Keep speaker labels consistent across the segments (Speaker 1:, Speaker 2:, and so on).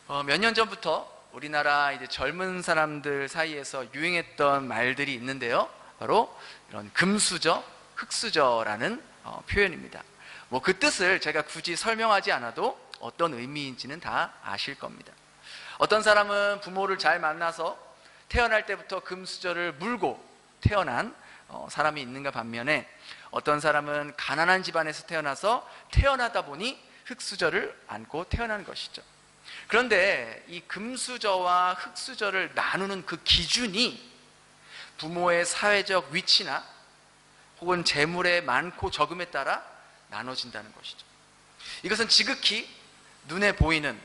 Speaker 1: 몇 년 전부터 우리나라 이제 젊은 사람들 사이에서 유행했던 말들이 있는데요. 바로 이런 금수저, 흙수저라는 표현입니다. 뭐 그 뜻을 제가 굳이 설명하지 않아도 어떤 의미인지는 다 아실 겁니다. 어떤 사람은 부모를 잘 만나서 태어날 때부터 금수저를 물고 태어난 사람이 있는가 반면에, 어떤 사람은 가난한 집안에서 태어나서 태어나다 보니 흙수저를 안고 태어난 것이죠. 그런데 이 금수저와 흙수저를 나누는 그 기준이 부모의 사회적 위치나 혹은 재물의 많고 적음에 따라 나눠진다는 것이죠. 이것은 지극히 눈에 보이는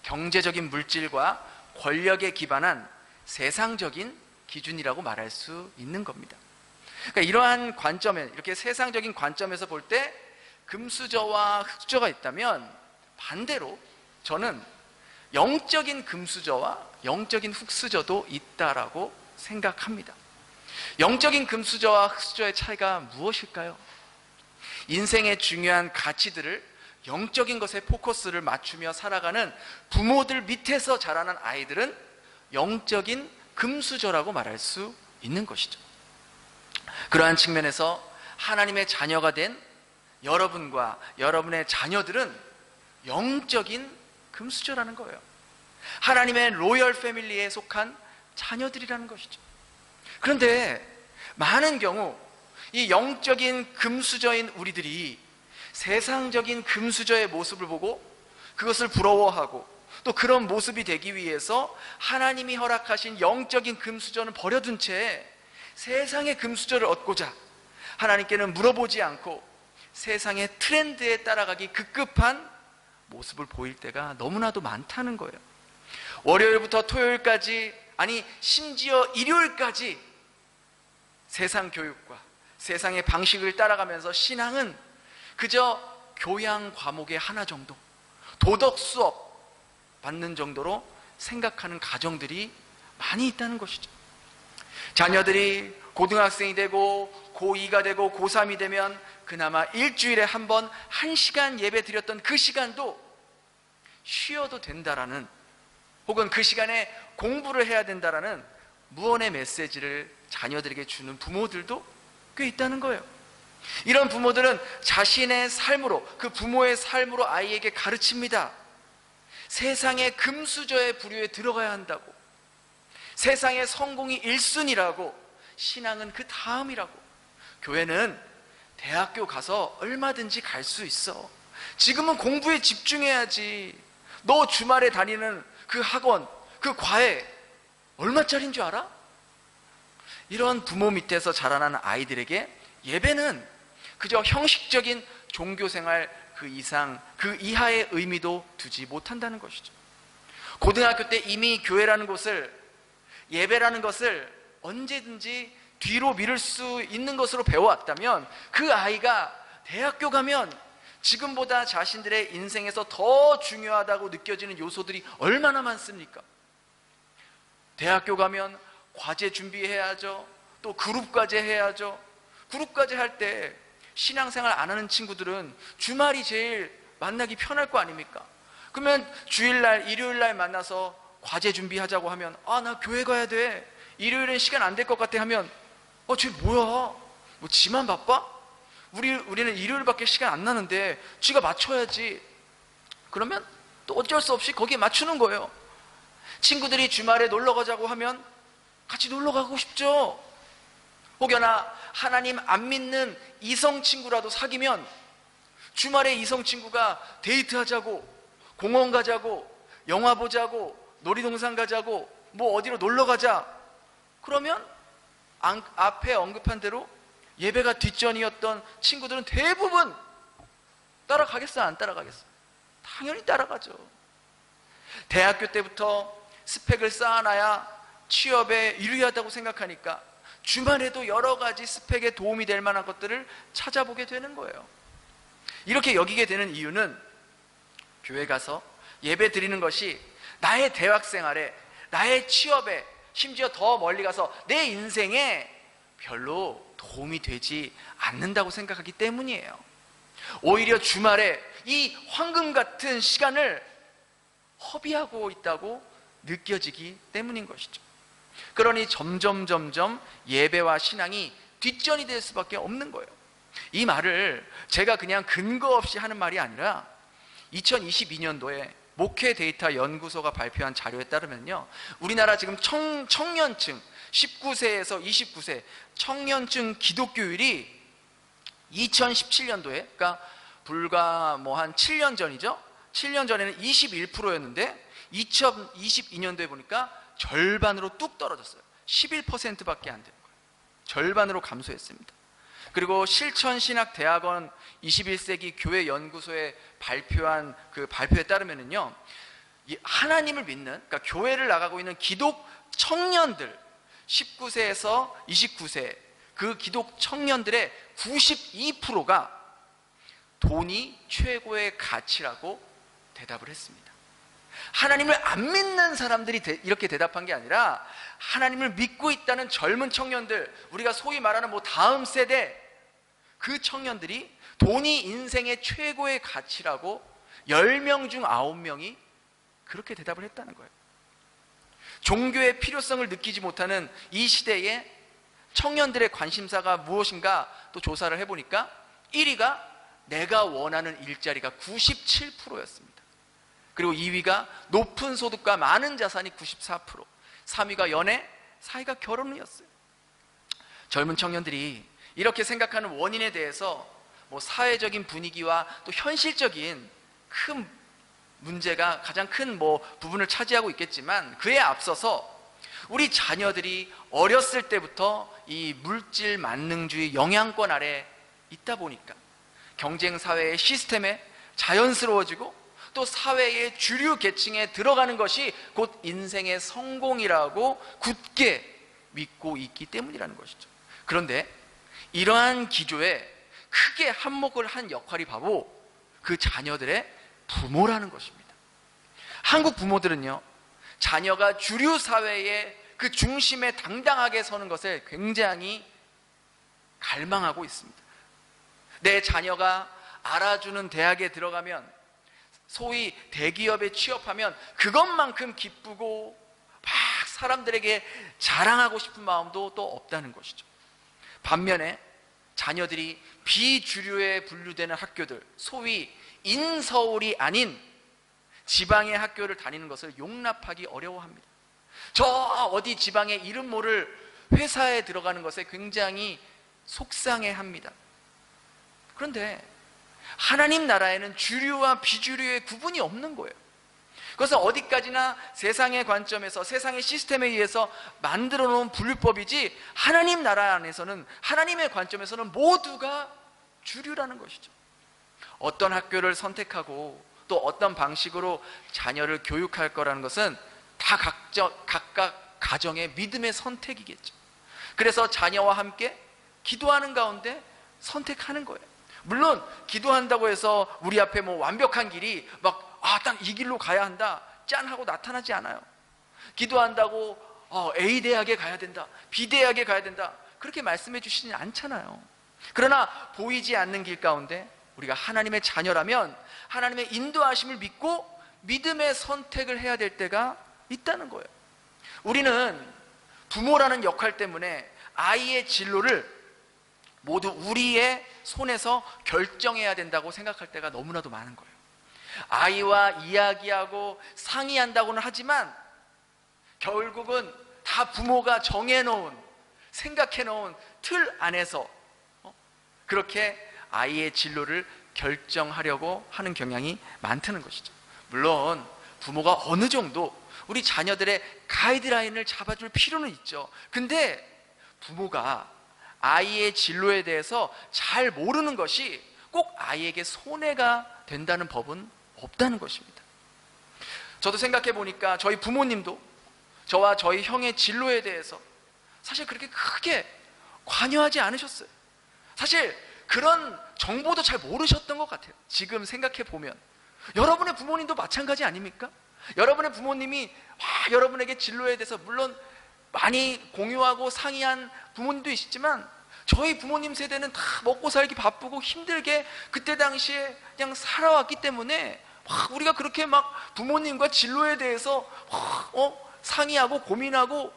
Speaker 1: 경제적인 물질과 권력에 기반한 세상적인 기준이라고 말할 수 있는 겁니다. 그러니까 이러한 관점에, 이렇게 세상적인 관점에서 볼 때 금수저와 흙수저가 있다면, 반대로 저는 영적인 금수저와 영적인 흙수저도 있다라고 생각합니다. 영적인 금수저와 흙수저의 차이가 무엇일까요? 인생의 중요한 가치들을 영적인 것에 포커스를 맞추며 살아가는 부모들 밑에서 자라는 아이들은 영적인 금수저라고 말할 수 있는 것이죠. 그러한 측면에서 하나님의 자녀가 된 여러분과 여러분의 자녀들은 영적인 금수저라는 거예요. 하나님의 로열 패밀리에 속한 자녀들이라는 것이죠. 그런데 많은 경우 이 영적인 금수저인 우리들이 세상적인 금수저의 모습을 보고 그것을 부러워하고, 또 그런 모습이 되기 위해서 하나님이 허락하신 영적인 금수저는 버려둔 채 세상의 금수저를 얻고자 하나님께는 물어보지 않고 세상의 트렌드에 따라가기 급급한 모습을 보일 때가 너무나도 많다는 거예요. 월요일부터 토요일까지, 아니 심지어 일요일까지 세상 교육과 세상의 방식을 따라가면서 신앙은 그저 교양 과목의 하나 정도, 도덕 수업 받는 정도로 생각하는 가정들이 많이 있다는 것이죠. 자녀들이 고등학생이 되고 고2가 되고 고3이 되면 그나마 일주일에 한 번 1시간 예배 드렸던 그 시간도 쉬어도 된다라는, 혹은 그 시간에 공부를 해야 된다라는 무언의 메시지를 자녀들에게 주는 부모들도 꽤 있다는 거예요. 이런 부모들은 자신의 삶으로, 그 부모의 삶으로 아이에게 가르칩니다. 세상의 금수저의 부류에 들어가야 한다고, 세상의 성공이 1순위라고, 신앙은 그 다음이라고, 교회는 대학교 가서 얼마든지 갈 수 있어, 지금은 공부에 집중해야지, 너 주말에 다니는 그 학원, 그 과외 얼마짜리인 줄 알아? 이런 부모 밑에서 자라나는 아이들에게 예배는 그저 형식적인 종교생활 그 이상, 그 이하의 의미도 두지 못한다는 것이죠. 고등학교 때 이미 교회라는 곳을, 예배라는 것을 언제든지 뒤로 미룰 수 있는 것으로 배워왔다면, 그 아이가 대학교 가면 지금보다 자신들의 인생에서 더 중요하다고 느껴지는 요소들이 얼마나 많습니까? 대학교 가면 과제 준비해야죠. 또 그룹과제 해야죠. 그룹과제 할 때 신앙생활 안 하는 친구들은 주말이 제일 만나기 편할 거 아닙니까? 그러면 주일날, 일요일날 만나서 과제 준비하자고 하면, 아, 나 교회 가야 돼, 일요일엔 시간 안 될 것 같아 하면, 쟤 뭐야? 뭐 지만 바빠? 우리는 일요일밖에 시간 안 나는데 지가 맞춰야지. 그러면 또 어쩔 수 없이 거기에 맞추는 거예요. 친구들이 주말에 놀러 가자고 하면 같이 놀러 가고 싶죠. 혹여나 하나님 안 믿는 이성 친구라도 사귀면 주말에 이성 친구가 데이트하자고, 공원 가자고, 영화 보자고, 놀이동산 가자고, 뭐 어디로 놀러 가자, 그러면 앞에 언급한 대로 예배가 뒷전이었던 친구들은 대부분 따라가겠어요, 안 따라가겠어요? 당연히 따라가죠. 대학교 때부터 스펙을 쌓아놔야 취업에 유리하다고 생각하니까 주말에도 여러 가지 스펙에 도움이 될 만한 것들을 찾아보게 되는 거예요. 이렇게 여기게 되는 이유는 교회 가서 예배 드리는 것이 나의 대학생활에, 나의 취업에, 심지어 더 멀리 가서 내 인생에 별로 도움이 되지 않는다고 생각하기 때문이에요. 오히려 주말에 이 황금 같은 시간을 허비하고 있다고 느껴지기 때문인 것이죠. 그러니 점점 예배와 신앙이 뒷전이 될 수밖에 없는 거예요. 이 말을 제가 그냥 근거 없이 하는 말이 아니라 2022년도에 목회 데이터 연구소가 발표한 자료에 따르면요, 우리나라 지금 청년층 19세에서 29세 청년층 기독교율이 2017년도에, 그러니까 불과 한 7년 전이죠. 7년 전에는 21%였는데 2022년도에 보니까 절반으로 뚝 떨어졌어요. 11%밖에 안 되는 거예요. 절반으로 감소했습니다. 그리고 실천신학대학원 21세기 교회 연구소에 발표한 그 발표에 따르면은요, 하나님을 믿는, 그러니까 교회를 나가고 있는 기독 청년들 19세에서 29세 그 기독 청년들의 92%가 돈이 최고의 가치라고 대답을 했습니다. 하나님을 안 믿는 사람들이 이렇게 대답한 게 아니라 하나님을 믿고 있다는 젊은 청년들, 우리가 소위 말하는 다음 세대, 그 청년들이 돈이 인생의 최고의 가치라고 10명 중 9명이 그렇게 대답을 했다는 거예요. 종교의 필요성을 느끼지 못하는 이 시대에 청년들의 관심사가 무엇인가 또 조사를 해보니까 1위가 내가 원하는 일자리가 97%였습니다. 그리고 2위가 높은 소득과 많은 자산이 94%, 3위가 연애, 4위가 결혼이었어요. 젊은 청년들이 이렇게 생각하는 원인에 대해서 사회적인 분위기와 또 현실적인 큰 문제가 가장 큰 부분을 차지하고 있겠지만, 그에 앞서서 우리 자녀들이 어렸을 때부터 이 물질 만능주의 영향권 아래 있다 보니까 경쟁사회의 시스템에 자연스러워지고 또 사회의 주류 계층에 들어가는 것이 곧 인생의 성공이라고 굳게 믿고 있기 때문이라는 것이죠. 그런데 이러한 기조에 크게 한몫을 한 역할이 바로 그 자녀들의 부모라는 것입니다. 한국 부모들은요, 자녀가 주류 사회의 그 중심에 당당하게 서는 것을 굉장히 갈망하고 있습니다. 내 자녀가 알아주는 대학에 들어가면, 소위 대기업에 취업하면 그것만큼 기쁘고 막 사람들에게 자랑하고 싶은 마음도 또 없다는 것이죠. 반면에 자녀들이 비주류에 분류되는 학교들, 소위 인서울이 아닌 지방의 학교를 다니는 것을 용납하기 어려워합니다. 저 어디 지방의 이름 모를 회사에 들어가는 것에 굉장히 속상해합니다. 그런데 하나님 나라에는 주류와 비주류의 구분이 없는 거예요. 그것은 어디까지나 세상의 관점에서, 세상의 시스템에 의해서 만들어 놓은 분류법이지, 하나님 나라 안에서는, 하나님의 관점에서는 모두가 주류라는 것이죠. 어떤 학교를 선택하고 또 어떤 방식으로 자녀를 교육할 거라는 것은 다 각각 가정의 믿음의 선택이겠죠. 그래서 자녀와 함께 기도하는 가운데 선택하는 거예요. 물론 기도한다고 해서 우리 앞에 완벽한 길이 딱 이 길로 가야 한다, 짠 하고 나타나지 않아요. 기도한다고 A 대학에 가야 된다, B 대학에 가야 된다, 그렇게 말씀해 주시지 않잖아요. 그러나 보이지 않는 길 가운데 우리가 하나님의 자녀라면 하나님의 인도하심을 믿고 믿음의 선택을 해야 될 때가 있다는 거예요. 우리는 부모라는 역할 때문에 아이의 진로를 모두 우리의 손에서 결정해야 된다고 생각할 때가 너무나도 많은 거예요. 아이와 이야기하고 상의한다고는 하지만 결국은 다 부모가 정해놓은, 생각해놓은 틀 안에서 그렇게 아이의 진로를 결정하려고 하는 경향이 많다는 것이죠. 물론 부모가 어느 정도 우리 자녀들의 가이드라인을 잡아줄 필요는 있죠. 근데 부모가 아이의 진로에 대해서 잘 모르는 것이 꼭 아이에게 손해가 된다는 법은 없다는 것입니다. 저도 생각해 보니까 저희 부모님도 저와 저희 형의 진로에 대해서 사실 그렇게 크게 관여하지 않으셨어요. 사실 그런 정보도 잘 모르셨던 것 같아요. 지금 생각해 보면 여러분의 부모님도 마찬가지 아닙니까? 여러분의 부모님이 여러분에게 진로에 대해서 물론 많이 공유하고 상의한 부모님도 있지만, 저희 부모님 세대는 다 먹고 살기 바쁘고 힘들게 그때 당시에 그냥 살아왔기 때문에 막 우리가 그렇게 막 부모님과 진로에 대해서 상의하고 고민하고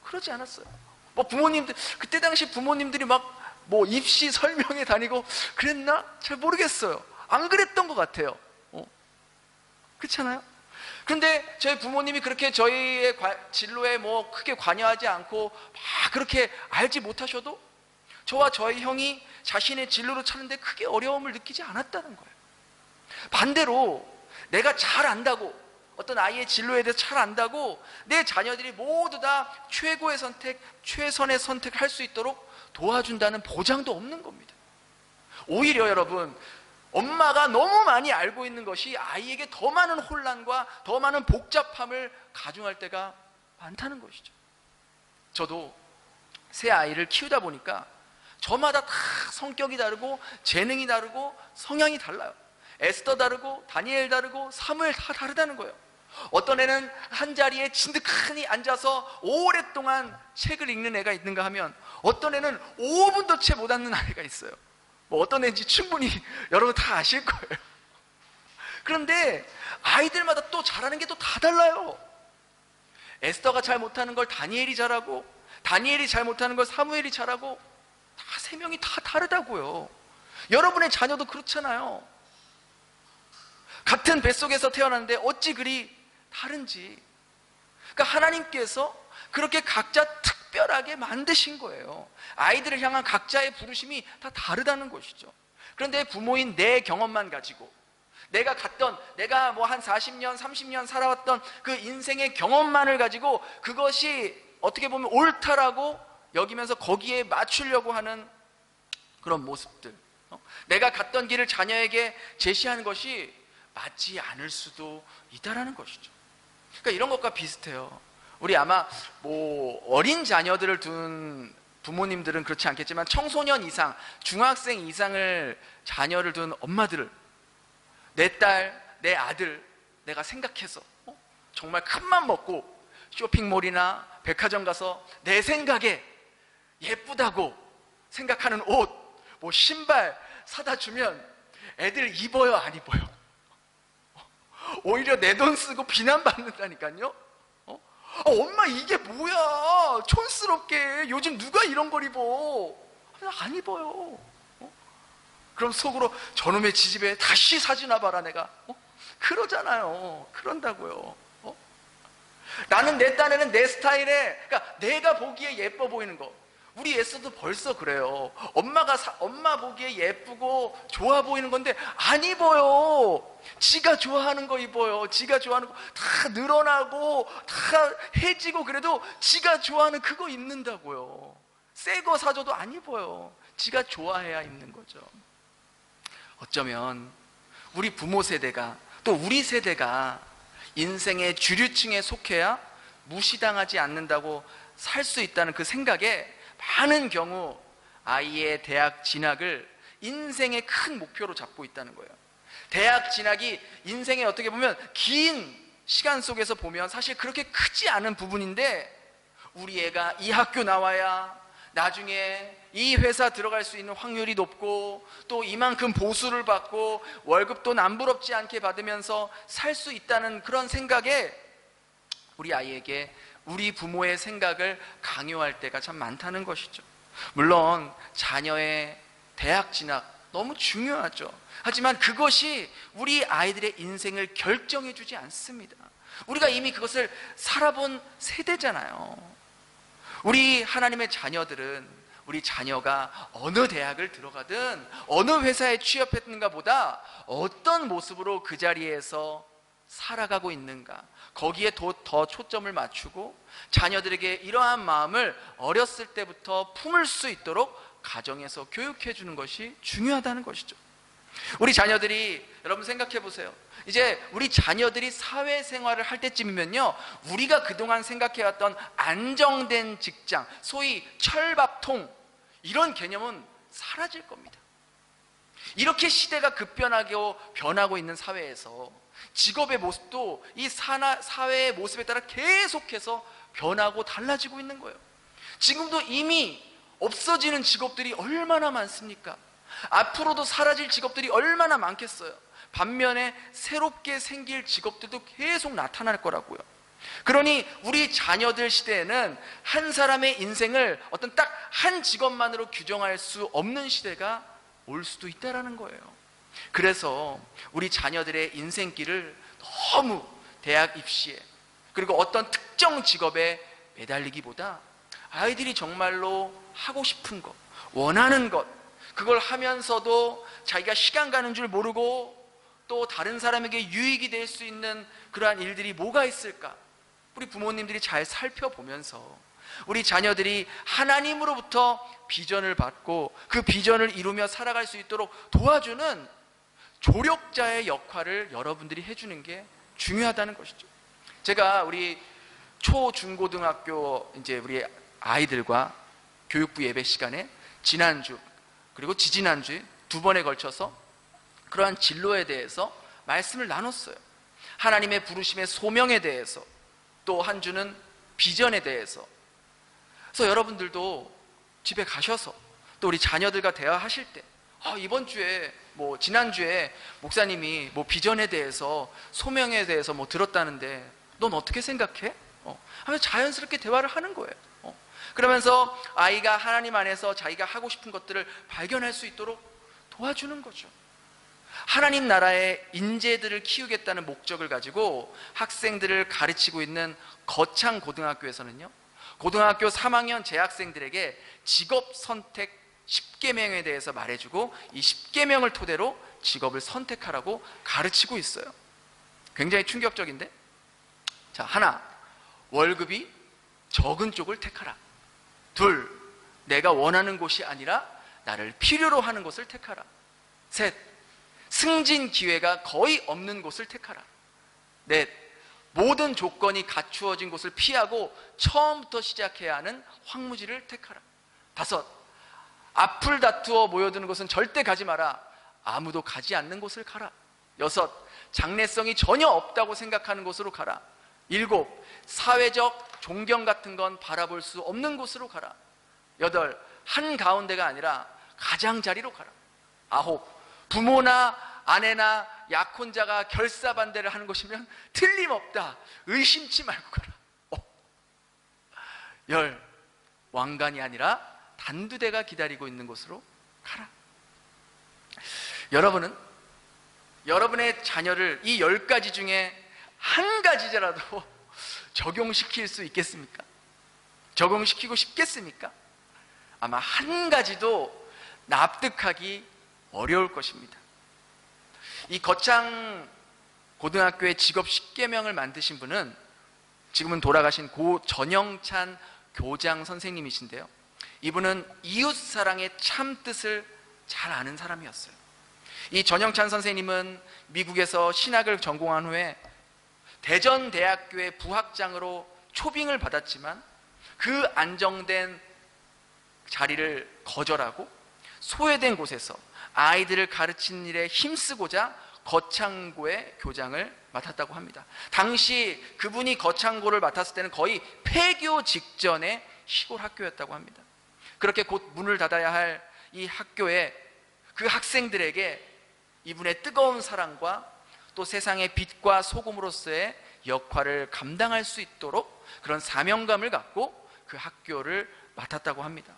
Speaker 1: 그러지 않았어요. 뭐 부모님들, 그때 당시 부모님들이 막 뭐 입시 설명회 다니고 그랬나? 잘 모르겠어요. 안 그랬던 것 같아요. 그렇잖아요? 근데 저희 부모님이 그렇게 저희의 진로에 뭐 크게 관여하지 않고 막 그렇게 알지 못하셔도 저와 저희 형이 자신의 진로를 찾는데 크게 어려움을 느끼지 않았다는 거예요. 반대로 내가 잘 안다고, 어떤 아이의 진로에 대해서 잘 안다고 내 자녀들이 모두 다 최고의 선택, 최선의 선택을 할 수 있도록 도와준다는 보장도 없는 겁니다. 오히려 여러분, 엄마가 너무 많이 알고 있는 것이 아이에게 더 많은 혼란과 더 많은 복잡함을 가중할 때가 많다는 것이죠. 저도 새 아이를 키우다 보니까 저마다 다 성격이 다르고 재능이 다르고 성향이 달라요. 에스더 다르고 다니엘 다르고 사무엘 다 다르다는 거예요. 어떤 애는 한 자리에 진득하니 앉아서 오랫동안 책을 읽는 애가 있는가 하면 어떤 애는 5분도 채 못 앉는 아이가 있어요. 뭐 어떤 애인지 충분히 여러분 다 아실 거예요. 그런데 아이들마다 또 잘하는 게 또 다 달라요. 에스더가 잘 못하는 걸 다니엘이 잘하고, 다니엘이 잘 못하는 걸 사무엘이 잘하고, 다 세 명이 다 다르다고요. 여러분의 자녀도 그렇잖아요. 같은 뱃속에서 태어났는데 어찌 그리 다른지. 그러니까 하나님께서 그렇게 각자 특별하게 만드신 거예요. 아이들을 향한 각자의 부르심이 다 다르다는 것이죠. 그런데 부모인 내 경험만 가지고, 내가 뭐 한 40년, 30년 살아왔던 그 인생의 경험만을 가지고 그것이 어떻게 보면 옳다라고 여기면서 거기에 맞추려고 하는 그런 모습들, 내가 갔던 길을 자녀에게 제시하는 것이 맞지 않을 수도 있다라는 것이죠. 그러니까 이런 것과 비슷해요. 우리 아마 뭐 어린 자녀들을 둔 부모님들은 그렇지 않겠지만 청소년 이상, 중학생 이상을 자녀를 둔 엄마들을, 내 딸, 내 아들 내가 생각해서 정말 큰맘 먹고 쇼핑몰이나 백화점 가서 내 생각에 예쁘다고 생각하는 옷, 뭐 신발 사다 주면 애들 입어요, 안 입어요? 오히려 내 돈 쓰고 비난받는다니까요. 엄마 이게 뭐야, 촌스럽게 요즘 누가 이런 걸 입어? 안 입어요. 그럼 속으로 저놈의 지집에 다시 사주나 봐라 내가. 그러잖아요. 그런다고요. 나는 내 딴에는 내 스타일에, 그러니까 내가 보기에 예뻐 보이는 거. 우리 에스더도 벌써 그래요. 엄마 보기에 예쁘고 좋아 보이는 건데 안 입어요. 지가 좋아하는 거 입어요. 지가 좋아하는 거 다 늘어나고 다 해지고 그래도 지가 좋아하는 그거 입는다고요. 새 거 사줘도 안 입어요. 지가 좋아해야 입는 거죠. 어쩌면 우리 부모 세대가, 또 우리 세대가 인생의 주류층에 속해야 무시당하지 않는다고 살 수 있다는 그 생각에 많은 경우 아이의 대학 진학을 인생의 큰 목표로 잡고 있다는 거예요. 대학 진학이 인생의 어떻게 보면 긴 시간 속에서 보면 사실 그렇게 크지 않은 부분인데, 우리 애가 이 학교 나와야 나중에 이 회사 들어갈 수 있는 확률이 높고 또 이만큼 보수를 받고 월급도 남부럽지 않게 받으면서 살 수 있다는 그런 생각에 우리 아이에게 우리 부모의 생각을 강요할 때가 참 많다는 것이죠. 물론 자녀의 대학 진학 너무 중요하죠. 하지만 그것이 우리 아이들의 인생을 결정해 주지 않습니다. 우리가 이미 그것을 살아본 세대잖아요. 우리 하나님의 자녀들은 우리 자녀가 어느 대학을 들어가든 어느 회사에 취업했는가 보다 어떤 모습으로 그 자리에서 살아가고 있는가, 거기에 더 초점을 맞추고 자녀들에게 이러한 마음을 어렸을 때부터 품을 수 있도록 가정에서 교육해 주는 것이 중요하다는 것이죠. 우리 자녀들이, 여러분 생각해 보세요. 이제 우리 자녀들이 사회생활을 할 때쯤이면요, 우리가 그동안 생각해왔던 안정된 직장, 소위 철밥통, 이런 개념은 사라질 겁니다. 이렇게 시대가 급변하게 변하고 있는 사회에서 직업의 모습도 이 사회의 모습에 따라 계속해서 변하고 달라지고 있는 거예요. 지금도 이미 없어지는 직업들이 얼마나 많습니까? 앞으로도 사라질 직업들이 얼마나 많겠어요. 반면에 새롭게 생길 직업들도 계속 나타날 거라고요. 그러니 우리 자녀들 시대에는 한 사람의 인생을 어떤 딱 한 직업만으로 규정할 수 없는 시대가 올 수도 있다라는 거예요. 그래서 우리 자녀들의 인생길을 너무 대학 입시에 그리고 어떤 특정 직업에 매달리기보다 아이들이 정말로 하고 싶은 것, 원하는 것, 그걸 하면서도 자기가 시간 가는 줄 모르고 또 다른 사람에게 유익이 될 수 있는 그러한 일들이 뭐가 있을까? 우리 부모님들이 잘 살펴보면서 우리 자녀들이 하나님으로부터 비전을 받고 그 비전을 이루며 살아갈 수 있도록 도와주는 조력자의 역할을 여러분들이 해주는 게 중요하다는 것이죠. 제가 우리 초, 중, 고등학교 이제 우리 아이들과 교육부 예배 시간에 지난주 그리고 지지난주에 2번에 걸쳐서 그러한 진로에 대해서 말씀을 나눴어요. 하나님의 부르심의 소명에 대해서, 또 한 주는 비전에 대해서. 그래서 여러분들도 집에 가셔서 또 우리 자녀들과 대화하실 때 이번 주에 지난주에 목사님이 비전에 대해서, 소명에 대해서 들었다는데 넌 어떻게 생각해? 하면서 자연스럽게 대화를 하는 거예요. 그러면서 아이가 하나님 안에서 자기가 하고 싶은 것들을 발견할 수 있도록 도와주는 거죠. 하나님 나라의 인재들을 키우겠다는 목적을 가지고 학생들을 가르치고 있는 거창 고등학교에서는요, 고등학교 3학년 재학생들에게 직업 선택 10계명에 대해서 말해주고 이 10계명을 토대로 직업을 선택하라고 가르치고 있어요. 굉장히 충격적인데? 자, 하나, 월급이 적은 쪽을 택하라. 둘, 내가 원하는 곳이 아니라 나를 필요로 하는 곳을 택하라. 셋, 승진 기회가 거의 없는 곳을 택하라. 넷, 모든 조건이 갖추어진 곳을 피하고 처음부터 시작해야 하는 황무지를 택하라. 다섯, 앞을 다투어 모여드는 곳은 절대 가지 마라. 아무도 가지 않는 곳을 가라. 여섯, 장래성이 전혀 없다고 생각하는 곳으로 가라. 일곱, 사회적 존경 같은 건 바라볼 수 없는 곳으로 가라. 여덟, 한가운데가 아니라 가장자리로 가라. 아홉, 부모나 아내나 약혼자가 결사반대를 하는 것이면 틀림없다. 의심치 말고 가라. 열, 왕관이 아니라 단두대가 기다리고 있는 곳으로 가라. 여러분은 여러분의 자녀를 이 10가지 중에 한 가지라도 적용시킬 수 있겠습니까? 적용시키고 싶겠습니까? 아마 한 가지도 납득하기 어려울 것입니다. 이 거창 고등학교의 직업 10계명을 만드신 분은 지금은 돌아가신 고 전영찬 교장 선생님이신데요, 이분은 이웃사랑의 참 뜻을 잘 아는 사람이었어요. 이 전영찬 선생님은 미국에서 신학을 전공한 후에 대전대학교의 부학장으로 초빙을 받았지만 그 안정된 자리를 거절하고 소외된 곳에서 아이들을 가르치는 일에 힘쓰고자 거창고의 교장을 맡았다고 합니다. 당시 그분이 거창고를 맡았을 때는 거의 폐교 직전의 시골 학교였다고 합니다. 그렇게 곧 문을 닫아야 할 이 학교에 그 학생들에게 이분의 뜨거운 사랑과 또 세상의 빛과 소금으로서의 역할을 감당할 수 있도록 그런 사명감을 갖고 그 학교를 맡았다고 합니다.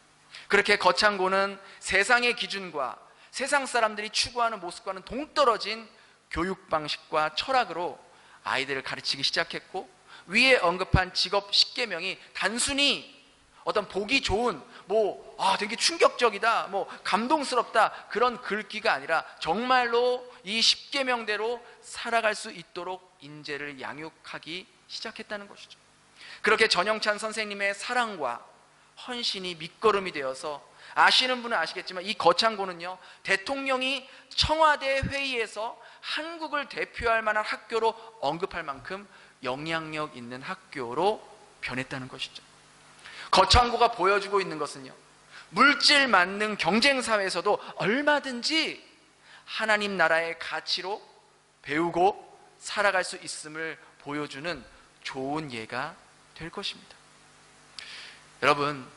Speaker 1: 그렇게 거창고는 세상의 기준과 세상 사람들이 추구하는 모습과는 동떨어진 교육 방식과 철학으로 아이들을 가르치기 시작했고, 위에 언급한 직업 10계명이 단순히 어떤 보기 좋은 되게 충격적이다, 감동스럽다 그런 글귀가 아니라 정말로 이 10계명대로 살아갈 수 있도록 인재를 양육하기 시작했다는 것이죠. 그렇게 전영찬 선생님의 사랑과 헌신이 밑거름이 되어서, 아시는 분은 아시겠지만 이 거창고는요, 대통령이 청와대 회의에서 한국을 대표할 만한 학교로 언급할 만큼 영향력 있는 학교로 변했다는 것이죠. 거창고가 보여주고 있는 것은요, 물질 만능 경쟁 사회에서도 얼마든지 하나님 나라의 가치로 배우고 살아갈 수 있음을 보여주는 좋은 예가 될 것입니다. 여러분,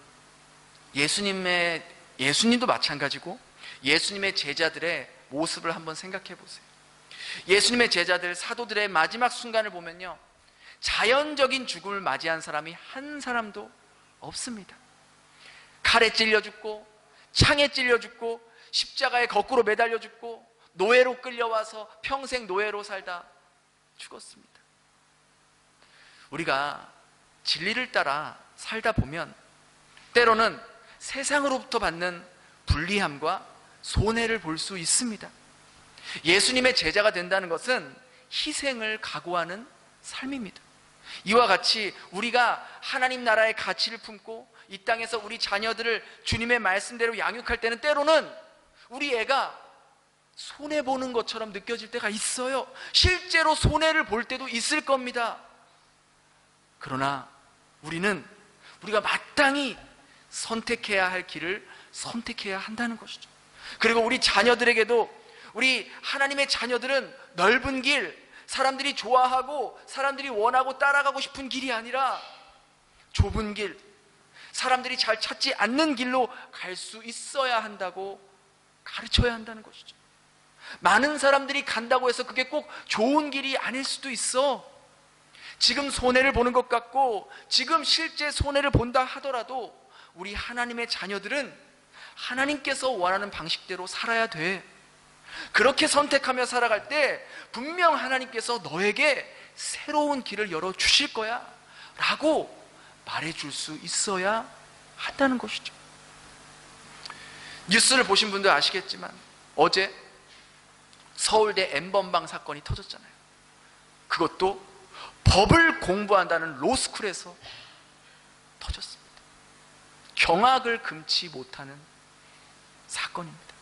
Speaker 1: 예수님도 마찬가지고 예수님의 제자들의 모습을 한번 생각해 보세요. 예수님의 제자들, 사도들의 마지막 순간을 보면요, 자연적인 죽음을 맞이한 사람이 한 사람도 없습니다. 칼에 찔려 죽고, 창에 찔려 죽고, 십자가에 거꾸로 매달려 죽고, 노예로 끌려와서 평생 노예로 살다 죽었습니다. 우리가 진리를 따라 살다 보면 때로는 세상으로부터 받는 불리함과 손해를 볼 수 있습니다. 예수님의 제자가 된다는 것은 희생을 각오하는 삶입니다. 이와 같이 우리가 하나님 나라의 가치를 품고 이 땅에서 우리 자녀들을 주님의 말씀대로 양육할 때는 때로는 우리 애가 손해보는 것처럼 느껴질 때가 있어요. 실제로 손해를 볼 때도 있을 겁니다. 그러나 우리가 마땅히 선택해야 할 길을 선택해야 한다는 것이죠. 그리고 우리 자녀들에게도, 우리 하나님의 자녀들은 넓은 길, 사람들이 좋아하고 사람들이 원하고 따라가고 싶은 길이 아니라 좁은 길, 사람들이 잘 찾지 않는 길로 갈 수 있어야 한다고 가르쳐야 한다는 것이죠. 많은 사람들이 간다고 해서 그게 꼭 좋은 길이 아닐 수도 있어. 지금 손해를 보는 것 같고 지금 실제 손해를 본다 하더라도 우리 하나님의 자녀들은 하나님께서 원하는 방식대로 살아야 돼. 그렇게 선택하며 살아갈 때 분명 하나님께서 너에게 새로운 길을 열어주실 거야 라고 말해줄 수 있어야 한다는 것이죠. 뉴스를 보신 분들 아시겠지만 어제 서울대 N번방 사건이 터졌잖아요. 그것도 법을 공부한다는 로스쿨에서 터졌습니다. 경악을 금치 못하는 사건입니다.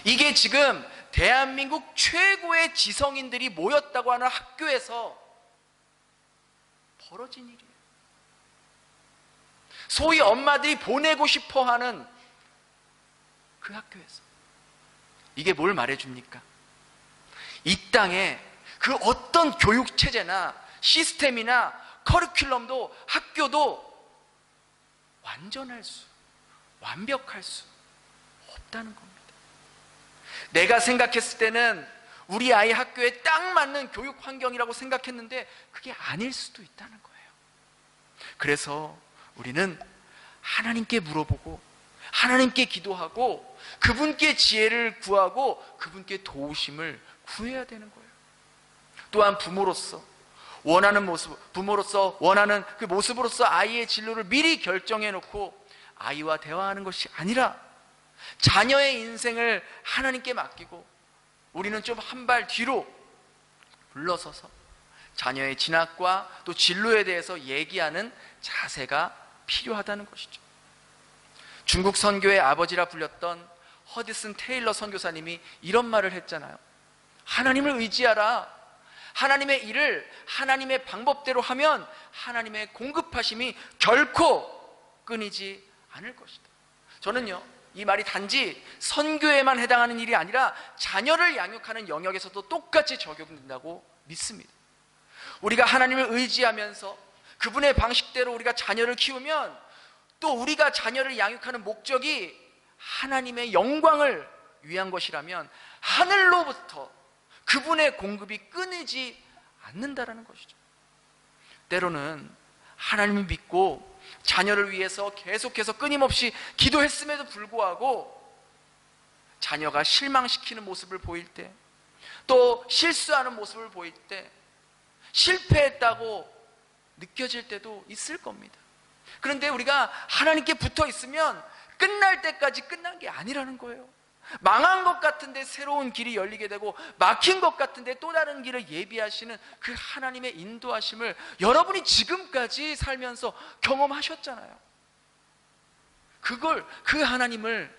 Speaker 1: 이게 지금 대한민국 최고의 지성인들이 모였다고 하는 학교에서 벌어진 일이에요. 소위 엄마들이 보내고 싶어 하는 그 학교에서. 이게 뭘 말해줍니까? 이 땅에 그 어떤 교육체제나 시스템이나 커리큘럼도 학교도 완벽할 수 없다는 겁니다. 내가 생각했을 때는 우리 아이 학교에 딱 맞는 교육 환경이라고 생각했는데 그게 아닐 수도 있다는 거예요. 그래서 우리는 하나님께 물어보고 하나님께 기도하고 그분께 지혜를 구하고 그분께 도우심을 구해야 되는 거예요. 또한 부모로서 원하는 그 모습으로서 아이의 진로를 미리 결정해 놓고 아이와 대화하는 것이 아니라 자녀의 인생을 하나님께 맡기고 우리는 좀 한 발 뒤로 물러서서 자녀의 진학과 또 진로에 대해서 얘기하는 자세가 필요하다는 것이죠. 중국 선교의 아버지라 불렸던 허드슨 테일러 선교사님이 이런 말을 했잖아요. 하나님을 의지하라. 하나님의 일을 하나님의 방법대로 하면 하나님의 공급하심이 결코 끊이지 않을 것이다. 저는요, 이 말이 단지 선교에만 해당하는 일이 아니라 자녀를 양육하는 영역에서도 똑같이 적용된다고 믿습니다. 우리가 하나님을 의지하면서 그분의 방식대로 우리가 자녀를 키우면 또 우리가 자녀를 양육하는 목적이 하나님의 영광을 위한 것이라면 하늘로부터 그분의 공급이 끊이지 않는다라는 것이죠. 때로는 하나님을 믿고 자녀를 위해서 계속해서 끊임없이 기도했음에도 불구하고 자녀가 실망시키는 모습을 보일 때, 또 실수하는 모습을 보일 때 실패했다고 느껴질 때도 있을 겁니다. 그런데 우리가 하나님께 붙어 있으면 끝날 때까지 끝난 게 아니라는 거예요. 망한 것 같은데 새로운 길이 열리게 되고 막힌 것 같은데 또 다른 길을 예비하시는 그 하나님의 인도하심을 여러분이 지금까지 살면서 경험하셨잖아요. 그 하나님을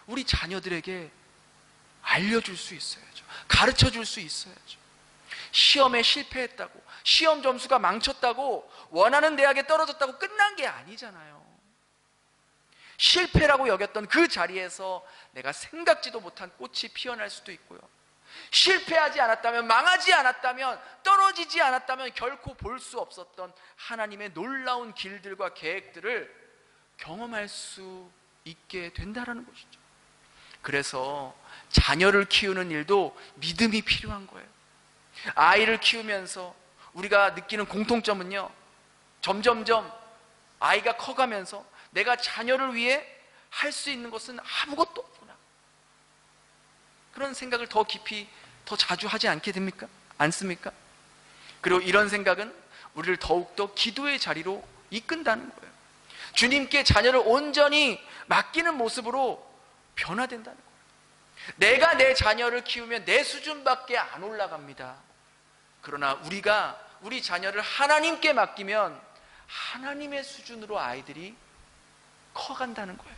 Speaker 1: 우리 자녀들에게 알려줄 수 있어야죠. 가르쳐 줄 수 있어야죠. 시험에 실패했다고, 시험 점수가 망쳤다고, 원하는 대학에 떨어졌다고 끝난 게 아니잖아요. 실패라고 여겼던 그 자리에서 내가 생각지도 못한 꽃이 피어날 수도 있고요. 실패하지 않았다면, 망하지 않았다면, 떨어지지 않았다면 결코 볼 수 없었던 하나님의 놀라운 길들과 계획들을 경험할 수 있게 된다는 것이죠. 그래서 자녀를 키우는 일도 믿음이 필요한 거예요. 아이를 키우면서 우리가 느끼는 공통점은요, 점점점 아이가 커가면서 내가 자녀를 위해 할 수 있는 것은 아무것도 없구나, 그런 생각을 더 깊이 더 자주 하지 않게 됩니까? 않습니까? 그리고 이런 생각은 우리를 더욱더 기도의 자리로 이끈다는 거예요. 주님께 자녀를 온전히 맡기는 모습으로 변화된다는 거예요. 내가 내 자녀를 키우면 내 수준밖에 안 올라갑니다. 그러나 우리가 우리 자녀를 하나님께 맡기면 하나님의 수준으로 아이들이 커간다는 거예요.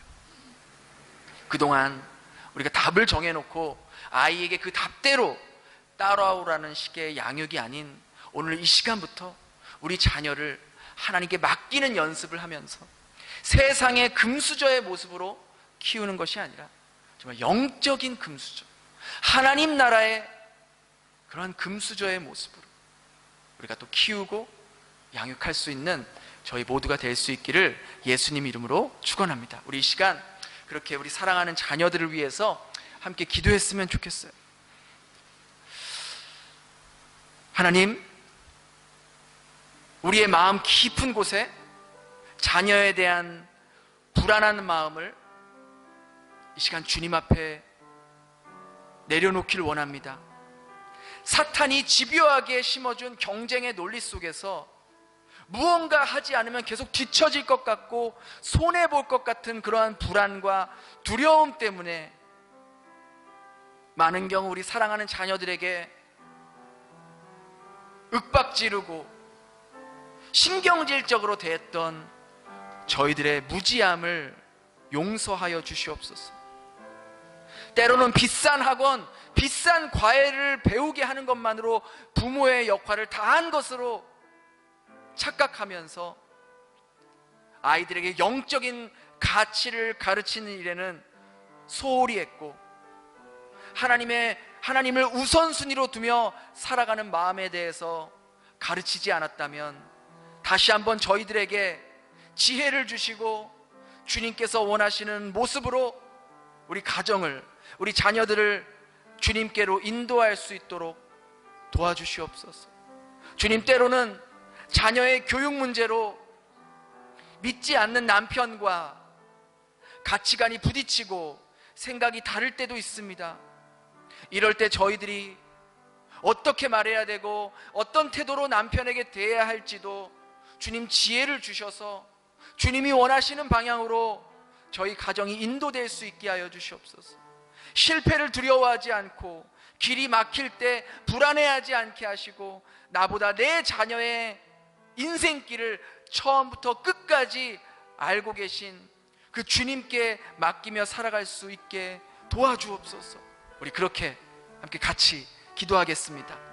Speaker 1: 그동안 우리가 답을 정해놓고 아이에게 그 답대로 따라오라는 식의 양육이 아닌, 오늘 이 시간부터 우리 자녀를 하나님께 맡기는 연습을 하면서 세상의 금수저의 모습으로 키우는 것이 아니라 정말 영적인 금수저, 하나님 나라의 그러한 금수저의 모습으로 우리가 또 키우고 양육할 수 있는 저희 모두가 될 수 있기를 예수님 이름으로 축원합니다. 우리 이 시간 그렇게 우리 사랑하는 자녀들을 위해서 함께 기도했으면 좋겠어요. 하나님, 우리의 마음 깊은 곳에 자녀에 대한 불안한 마음을 이 시간 주님 앞에 내려놓기를 원합니다. 사탄이 집요하게 심어준 경쟁의 논리 속에서 무언가 하지 않으면 계속 뒤처질 것 같고 손해볼 것 같은 그러한 불안과 두려움 때문에 많은 경우 우리 사랑하는 자녀들에게 윽박지르고 신경질적으로 대했던 저희들의 무지함을 용서하여 주시옵소서. 때로는 비싼 학원, 비싼 과외를 배우게 하는 것만으로 부모의 역할을 다한 것으로 착각하면서 아이들에게 영적인 가치를 가르치는 일에는 소홀히 했고, 하나님을 우선순위로 두며 살아가는 마음에 대해서 가르치지 않았다면 다시 한번 저희들에게 지혜를 주시고 주님께서 원하시는 모습으로 우리 가정을, 우리 자녀들을 주님께로 인도할 수 있도록 도와주시옵소서. 주님, 때로는 자녀의 교육 문제로 믿지 않는 남편과 가치관이 부딪히고 생각이 다를 때도 있습니다. 이럴 때 저희들이 어떻게 말해야 되고 어떤 태도로 남편에게 대해야 할지도 주님 지혜를 주셔서 주님이 원하시는 방향으로 저희 가정이 인도될 수 있게 하여 주시옵소서. 실패를 두려워하지 않고 길이 막힐 때 불안해하지 않게 하시고 나보다 내 자녀의 인생길을 처음부터 끝까지 알고 계신 그 주님께 맡기며 살아갈 수 있게 도와주옵소서. 우리 그렇게 함께 같이 기도하겠습니다.